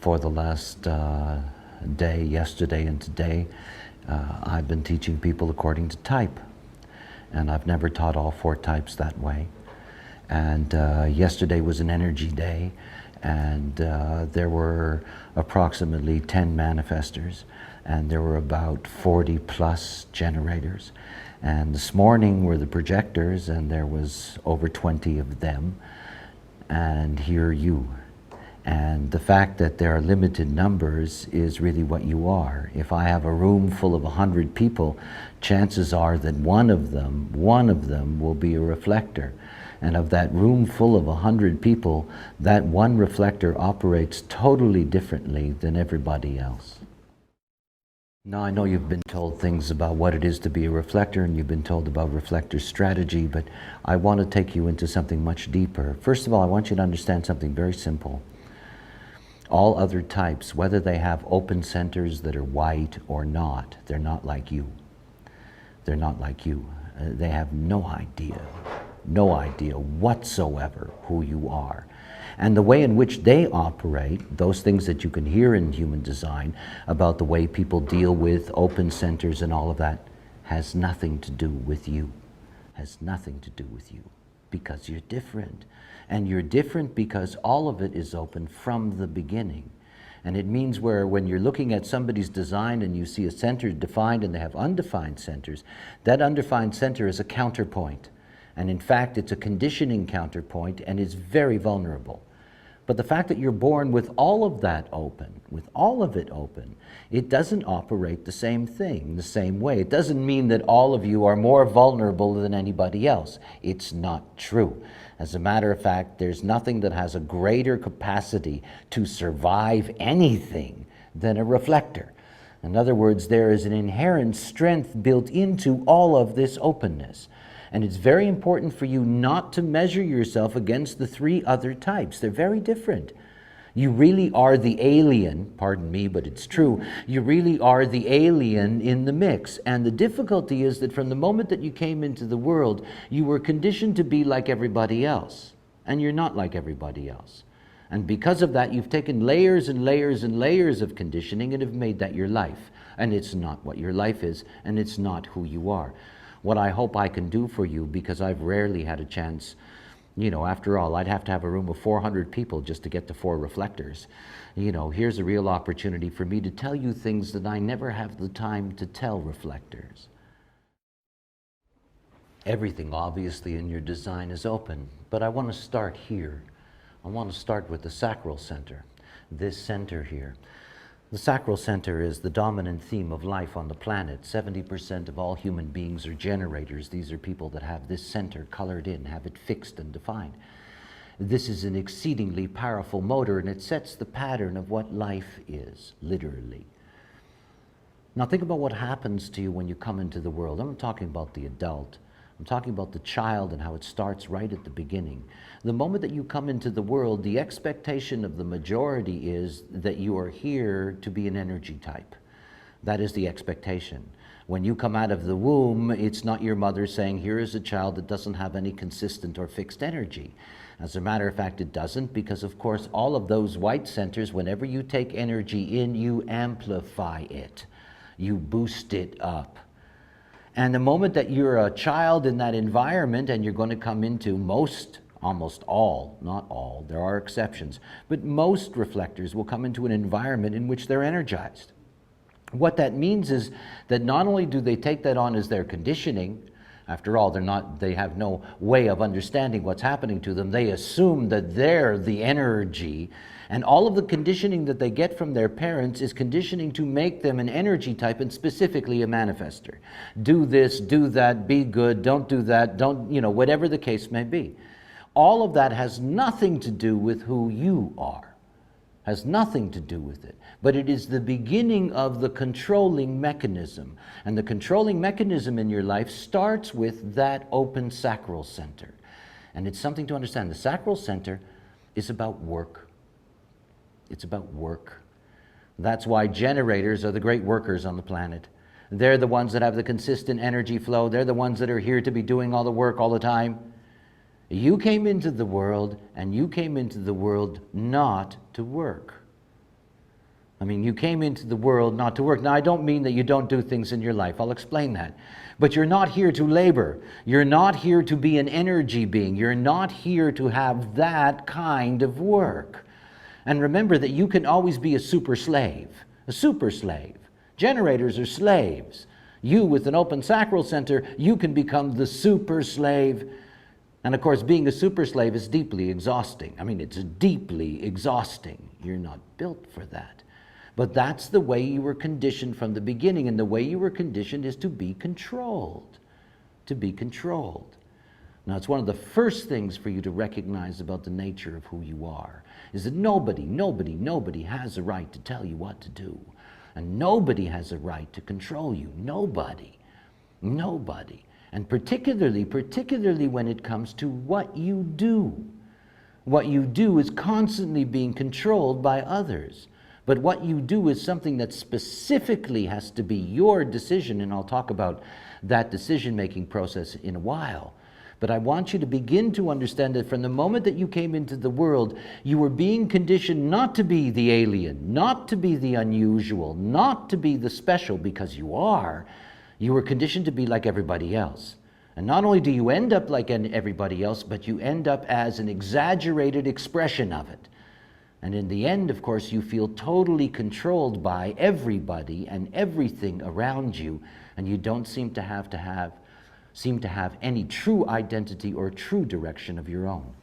For the last day, yesterday and today, I've been teaching people according to type. And I've never taught all 4 types that way. And yesterday was an energy day, and there were approximately 10 manifestors, and there were about 40 plus generators. And this morning were the projectors, and there was over 20 of them. And here you. And the fact that there are limited numbers is really what you are. If I have a room full of 100 people, chances are that one of them will be a reflector. And of that room full of 100 people, that one reflector operates totally differently than everybody else. Now, I know you've been told things about what it is to be a reflector, and you've been told about reflector strategy, but I want to take you into something much deeper. First of all, I want you to understand something very simple. All other types, whether they have open centers that are white or not, they're not like you. They're not like you. They have no idea whatsoever who you are. And the way in which they operate, those things that you can hear in human design about the way people deal with open centers and all of that, has nothing to do with you. Has nothing to do with you, because you're different. And you're different because all of it is open from the beginning. And it means when you're looking at somebody's design and you see a center defined and they have undefined centers, that undefined center is a counterpoint. And in fact, it's a conditioning counterpoint, and it's very vulnerable. But the fact that you're born with all of that open, with all of it open, it doesn't operate the same thing, the same way. It doesn't mean that all of you are more vulnerable than anybody else. It's not true. As a matter of fact, there's nothing that has a greater capacity to survive anything than a reflector. In other words, there is an inherent strength built into all of this openness. And it's very important for you not to measure yourself against the 3 other types. They're very different. You really are the alien, pardon me, but it's true. You really are the alien in the mix. And the difficulty is that from the moment that you came into the world, you were conditioned to be like everybody else. And you're not like everybody else. And because of that, you've taken layers and layers and layers of conditioning and have made that your life. And it's not what your life is, and it's not who you are. What I hope I can do for you, because I've rarely had a chance, after all, I'd have to have a room of 400 people just to get to 4 reflectors. Here's a real opportunity for me to tell you things that I never have the time to tell reflectors. Everything, obviously, in your design is open, but I want to start here. I want to start with the sacral center, this center here. The sacral center is the dominant theme of life on the planet. 70% of all human beings are generators. These are people that have this center colored in, have it fixed and defined. This is an exceedingly powerful motor, and it sets the pattern of what life is, literally. Now think about what happens to you when you come into the world. I'm not talking about the adult. I'm talking about the child and how it starts right at the beginning. The moment that you come into the world, the expectation of the majority is that you are here to be an energy type. That is the expectation. When you come out of the womb, it's not your mother saying, here is a child that doesn't have any consistent or fixed energy. As a matter of fact, it doesn't, because of course all of those white centers, whenever you take energy in, you amplify it. You boost it up. And the moment that you're a child in that environment, and you're going to come into almost all, not all, there are exceptions, but most reflectors will come into an environment in which they're energized. What that means is that not only do they take that on as their conditioning, after all, they have no way of understanding what's happening to them. They assume that they're the energy, and all of the conditioning that they get from their parents is conditioning to make them an energy type, and specifically a manifester. Do this, do that, be good, don't do that, whatever the case may be. All of that has nothing to do with who you are. Has nothing to do with it. But it is the beginning of the controlling mechanism. And the controlling mechanism in your life starts with that open sacral center. And it's something to understand. The sacral center is about work. It's about work. That's why generators are the great workers on the planet. They're the ones that have the consistent energy flow. They're the ones that are here to be doing all the work all the time. You came into the world, and you came into the world not to work. I mean, you came into the world not to work. Now, I don't mean that you don't do things in your life. I'll explain that. But you're not here to labor. You're not here to be an energy being. You're not here to have that kind of work. And remember that you can always be a super slave. A super slave. Generators are slaves. You, with an open sacral center, you can become the super slave. And of course, being a super slave is deeply exhausting. I mean, it's deeply exhausting. You're not built for that. But that's the way you were conditioned from the beginning, and the way you were conditioned is to be controlled. To be controlled. Now, it's one of the first things for you to recognize about the nature of who you are, is that nobody has a right to tell you what to do. And nobody has a right to control you. Nobody. Nobody. And particularly when it comes to what you do. What you do is constantly being controlled by others. But what you do is something that specifically has to be your decision, and I'll talk about that decision-making process in a while. But I want you to begin to understand that from the moment that you came into the world, you were being conditioned not to be the alien, not to be the unusual, not to be the special, because you are. You were conditioned to be like everybody else. And not only do you end up like everybody else, but you end up as an exaggerated expression of it. And in the end, of course, you feel totally controlled by everybody and everything around you, and you don't seem to have any true identity or true direction of your own.